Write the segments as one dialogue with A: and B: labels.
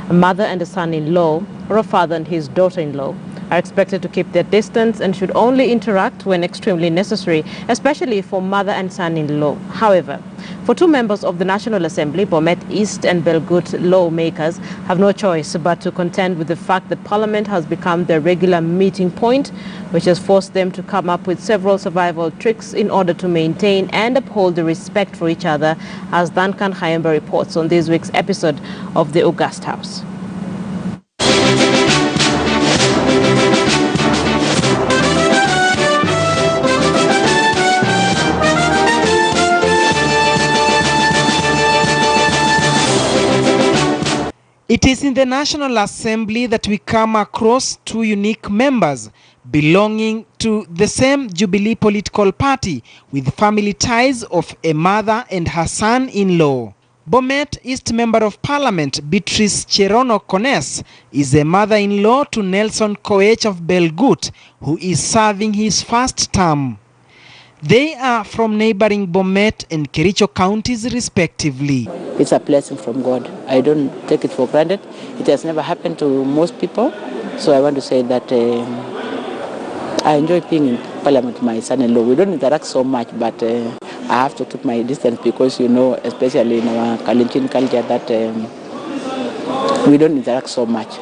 A: A mother and a son-in-law, or a father and his daughter-in-law, are expected to keep their distance and should only interact when extremely necessary, especially for mother and son-in-law. However, for two members of the National Assembly, Bomet East and Belgut lawmakers have no choice but to contend with the fact that Parliament has become their regular meeting point, which has forced them to come up with several survival tricks in order to maintain and uphold the respect for each other, as Duncan Hayemba reports on this week's episode of the August House.
B: It is in the National Assembly that we come across two unique members belonging to the same Jubilee political party with family ties of a mother and her son-in-law. Bomet East Member of Parliament Beatrice Cherono Kones is a mother-in-law to Nelson Koech of Belgut, who is serving his first term. They are from neighboring Bomet and Kericho counties respectively.
C: It's a blessing from God. I don't take it for granted. It has never happened to most people. So I want to say that I enjoy being in Parliament with my son-in-law. We don't interact so much, but I have to keep my distance because, you know, especially in our Kalenjin culture, that we don't interact so much.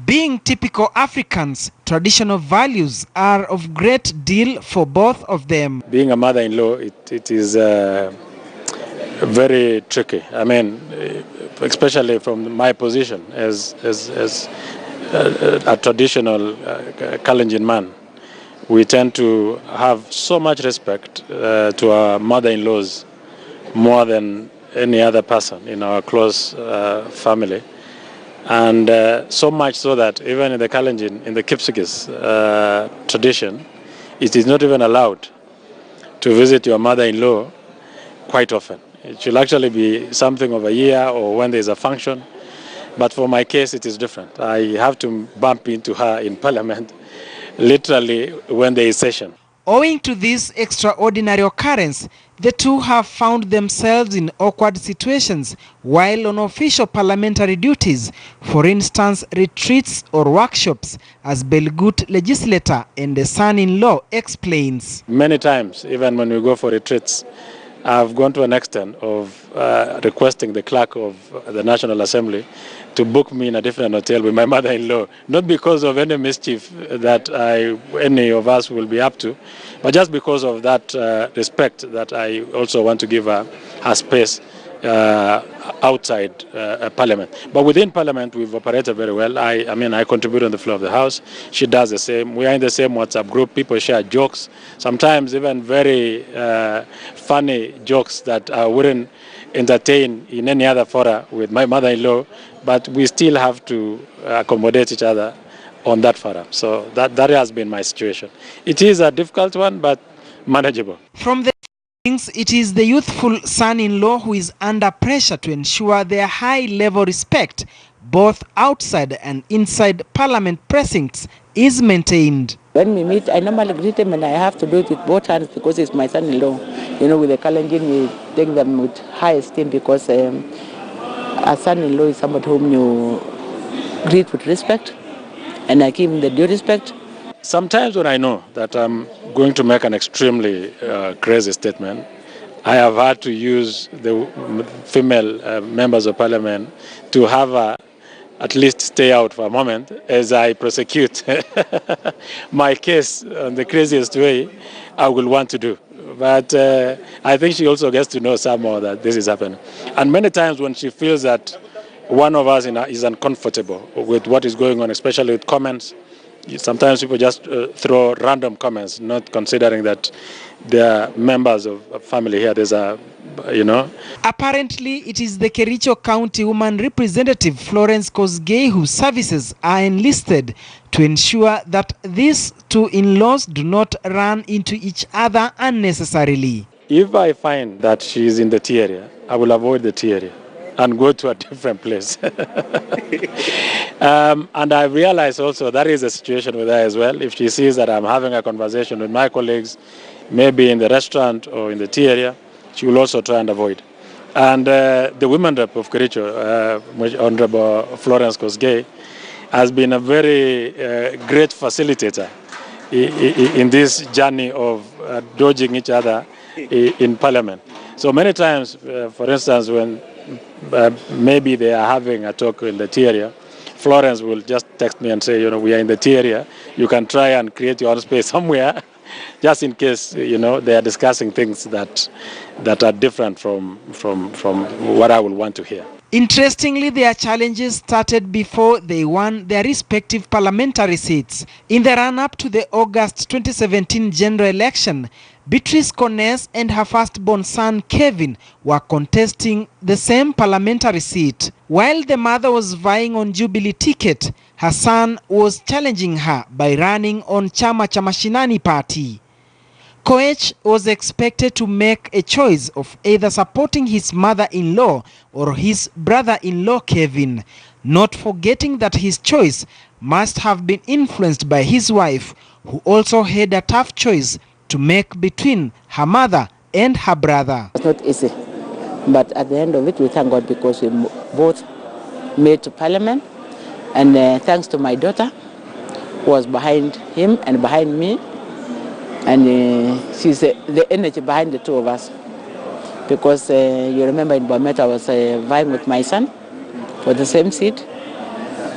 B: Being typical Africans, traditional values are of great deal for both of them.
D: Being a mother-in-law, it is very tricky. I mean, especially from my position as a traditional Kalenjin man, we tend to have so much respect to our mother-in-laws more than any other person in our close family. And so much so that even in the Kalenjin, in the Kipsigis tradition, it is not even allowed to visit your mother-in-law quite often. It should actually be something of a year or when there is a function. But for my case, it is different. I have to bump into her in Parliament literally when there is session.
B: Owing to this extraordinary occurrence, the two have found themselves in awkward situations while on official parliamentary duties, for instance, retreats or workshops, as Belgut legislator and the son-in-law explains.
D: Many times, even when we go for retreats, I've gone to an extent of requesting the clerk of the National Assembly to book me in a different hotel with my mother-in-law, not because of any mischief that any of us will be up to, but just because of that respect that I also want to give her space outside Parliament. But within Parliament, we've operated very well. I mean, I contribute on the floor of the House. She does the same. We are in the same WhatsApp group. People share jokes, sometimes even very funny jokes that I wouldn't entertain in any other fora with my mother-in-law, but we still have to accommodate each other on that forum. So that has been my situation. It is a difficult one, but manageable.
B: From the things, it is the youthful son-in-law who is under pressure to ensure their high-level respect, both outside and inside Parliament precincts, is maintained.
C: When we meet, I normally greet him and I have to do it with both hands because he's my son-in-law. You know, with the Kalenjin, we take them with high esteem because a son-in-law is somebody whom you greet with respect, and I give him the due respect.
D: Sometimes when I know that I'm going to make an extremely crazy statement, I have had to use the female members of Parliament to have her at least stay out for a moment as I prosecute my case in the craziest way I will want to do. But I think she also gets to know somehow that this is happening. And many times when she feels that one of us is uncomfortable with what is going on, especially with comments, sometimes people just throw random comments, not considering that they are members of a family here. There's a, you know.
B: Apparently, it is the Kericho County Woman Representative Florence Kosgei whose services are enlisted to ensure that these two in-laws do not run into each other unnecessarily.
D: If I find that she is in the tea area, I will avoid the tea area and go to a different place. And I realize also that is a situation with her as well. If she sees that I'm having a conversation with my colleagues, maybe in the restaurant or in the tea area, she will also try and avoid. And the women rep of Kericho, Honourable Florence Kosgei, has been a very great facilitator in this journey of dodging each other in Parliament. So many times, for instance, when maybe they are having a talk in the tea area, Florence will just text me and say, you know, we are in the tea area. You can try and create your own space somewhere, just in case, you know, they are discussing things that are different from what I would want to hear.
B: Interestingly, their challenges started before they won their respective parliamentary seats. In the run-up to the August 2017 general election, Beatrice Koness and her firstborn son Kevin were contesting the same parliamentary seat. While the mother was vying on Jubilee ticket, her son was challenging her by running on Chama cha Mashinani party. Koech was expected to make a choice of either supporting his mother-in-law or his brother-in-law Kevin, not forgetting that his choice must have been influenced by his wife, who also had a tough choice to make between her mother and her brother.
C: It's not easy, but at the end of it, we thank God because we both made to Parliament, and thanks to my daughter, who was behind him and behind me. And she's the energy behind the two of us. Because you remember in Bomet I was vying with my son for the same seat.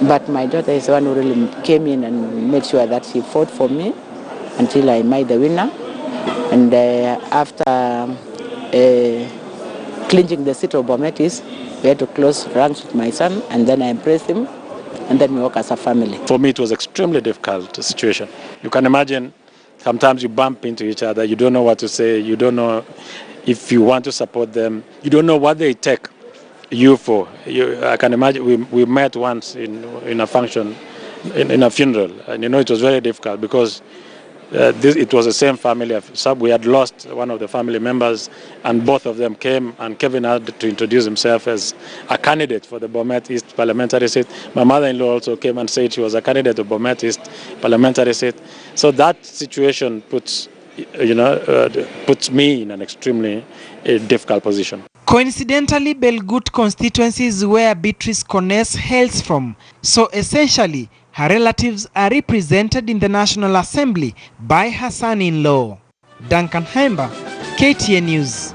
C: But my daughter is the one who really came in and made sure that she fought for me until I made the winner. And after clinching the seat of Bomet East, we had to close ranks with my son, and then I embraced him, and then we work as a family.
D: For me, it was extremely difficult situation. You can imagine, sometimes you bump into each other, you don't know what to say, you don't know if you want to support them, you don't know what they take you for. I can imagine we met once in a function, in a funeral, and you know it was very difficult because it was the same family. We had lost one of the family members, and both of them came, and Kevin had to introduce himself as a candidate for the Bomet East parliamentary seat. My mother-in-law also came and said she was a candidate of Bomet East parliamentary seat. So that situation puts me in an extremely difficult position.
B: Coincidentally, Belgut constituency is where Beatrice Koness hails from, so essentially her relatives are represented in the National Assembly by her son-in-law. Duncan Hemba, KTN News.